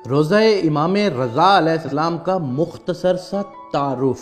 روضہ امام رضا علیہ السلام کا مختصر سا تعارف۔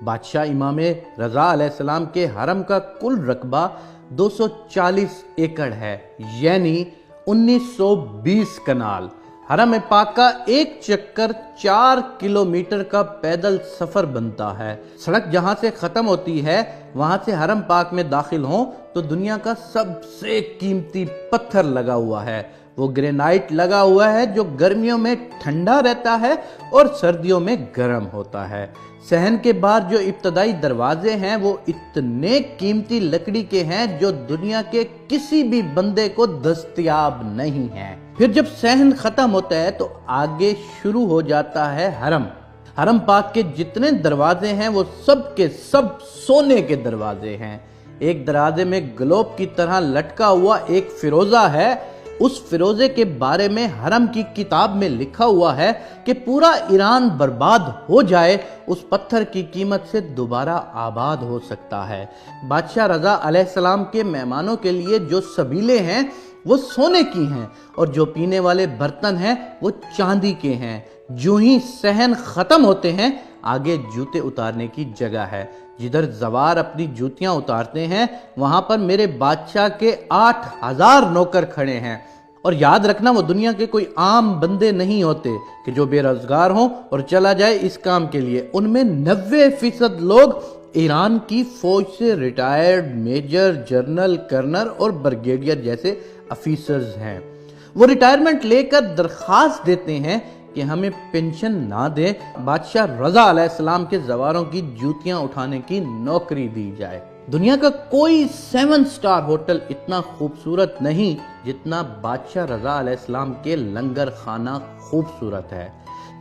بادشاہ امام رضا علیہ السلام کے حرم کا کل رقبہ 240 ایکڑ ہے، یعنی 1920 کنال۔ حرم پاک کا ایک چکر 4 کلومیٹر کا پیدل سفر بنتا ہے۔ سڑک جہاں سے ختم ہوتی ہے وہاں سے حرم پاک میں داخل ہوں تو دنیا کا سب سے قیمتی پتھر لگا ہوا ہے۔ وہ گرینائٹ لگا ہوا ہے جو گرمیوں میں ٹھنڈا رہتا ہے اور سردیوں میں گرم ہوتا ہے۔ صحن کے باہر جو ابتدائی دروازے ہیں وہ اتنے قیمتی لکڑی کے ہیں جو دنیا کے کسی بھی بندے کو دستیاب نہیں ہیں۔ پھر جب صحن ختم ہوتا ہے تو آگے شروع ہو جاتا ہے حرم۔ حرم پاک کے جتنے دروازے ہیں وہ سب کے سب سونے کے دروازے ہیں۔ ایک دروازے میں گلوب کی طرح لٹکا ہوا ایک فیروزہ ہے۔ اس فیروزے کے بارے میں حرم کی کتاب میں لکھا ہوا ہے کہ پورا ایران برباد ہو جائے اس پتھر کی قیمت سے دوبارہ آباد ہو سکتا ہے۔ بادشاہ رضا علیہ السلام کے مہمانوں کے لیے جو سبیلے ہیں وہ سونے کی ہیں اور جو پینے والے برتن ہیں وہ چاندی کے ہیں۔ جو ہی صحن ختم ہوتے ہیں آگے جوتے اتارنے کی جگہ ہے۔ جدھر زوار اپنی جوتیاں اتارتے ہیں وہاں پر میرے بادشاہ کے 8000 نوکر کھڑے ہیں۔ اور یاد رکھنا وہ دنیا کے کوئی عام بندے نہیں ہوتے کہ جو بے روزگار ہوں اور چلا جائے اس کام کے لیے۔ ان میں 90% لوگ ایران کی فوج سے ریٹائرڈ میجر، جنرل، کرنل اور بریگیڈیئر جیسے افیسرز ہیں۔ وہ ریٹائرمنٹ لے کر درخواست دیتے ہیں کہ ہمیں پینشن نہ دے، بادشاہ رضا علیہ السلام کے زواروں کی جوتیاں اٹھانے کی نوکری دی جائے۔ دنیا کا کوئی 7 سٹار ہوٹل اتنا خوبصورت نہیں جتنا بادشاہ رضا علیہ السلام کے لنگر خانہ خوبصورت ہے۔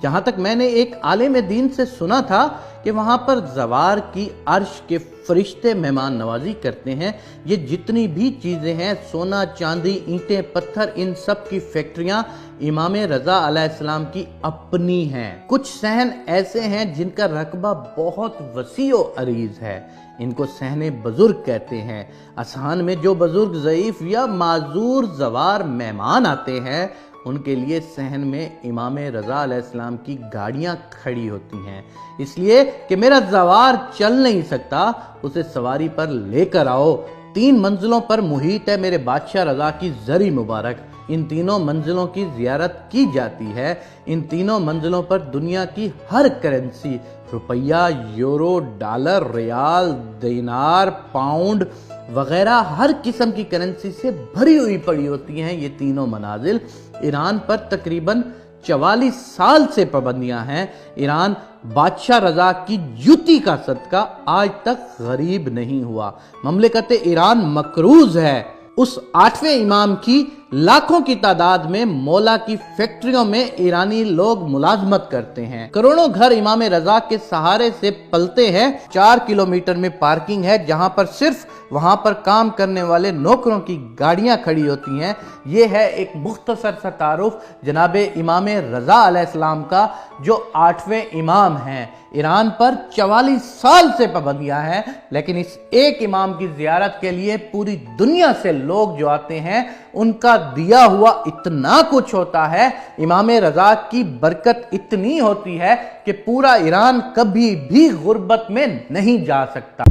جہاں تک میں نے ایک عالم دین سے سنا تھا کہ وہاں پر زوار کی عرش کے فرشتے مہمان نوازی کرتے ہیں۔ یہ جتنی بھی چیزیں ہیں، سونا، چاندی، اینٹیں، پتھر، ان سب کی فیکٹریاں امام رضا علیہ السلام کی اپنی ہیں۔ کچھ صحن ایسے ہیں جن کا رقبہ بہت وسیع و عریض ہے۔ ان کو صحن بزرگ کہتے ہیں۔ اذہان میں جو بزرگ، ضعیف یا معذور زوار مہمان آتے ہیں ان کے لیے صحن میں امام رضا علیہ السلام کی گاڑیاں کھڑی ہوتی ہیں، اس لیے کہ میرا زوار چل نہیں سکتا، اسے سواری پر لے کر آؤ۔ 3 منزلوں پر محیط ہے میرے بادشاہ رضا کی زری مبارک۔ ان تینوں منزلوں کی زیارت کی جاتی ہے۔ ان تینوں منزلوں پر دنیا کی ہر کرنسی، روپیہ، یورو، ڈالر، ریال، دینار، پاؤنڈ وغیرہ ہر قسم کی کرنسی سے بھری ہوئی پڑی ہوتی ہیں۔ یہ تینوں منازل ایران پر تقریباً 44 سال سے پابندیاں ہیں۔ ایران بادشاہ رضا کی جوتی کا صدقہ آج تک غریب نہیں ہوا۔ مملکت ایران مقروض ہے۔ اس 8ویں امام کی لاکھوں کی تعداد میں مولا کی فیکٹریوں میں ایرانی لوگ ملازمت کرتے ہیں۔ کروڑوں گھر امام رضا کے سہارے سے پلتے ہیں۔ 4 کلومیٹر میں پارکنگ ہے جہاں پر صرف وہاں پر کام کرنے والے نوکروں کی گاڑیاں کھڑی ہوتی ہیں۔ یہ ہے ایک مختصر سا تعارف جناب امام رضا علیہ السلام کا جو 8ویں امام ہیں۔ ایران پر 44 سال سے پابندیاں ہیں، لیکن اس ایک امام کی زیارت کے لیے پوری دنیا سے لوگ جو آتے ہیں ان کا دیا ہوا اتنا کچھ ہوتا ہے، امام رضا کی برکت اتنی ہوتی ہے کہ پورا ایران کبھی بھی غربت میں نہیں جا سکتا۔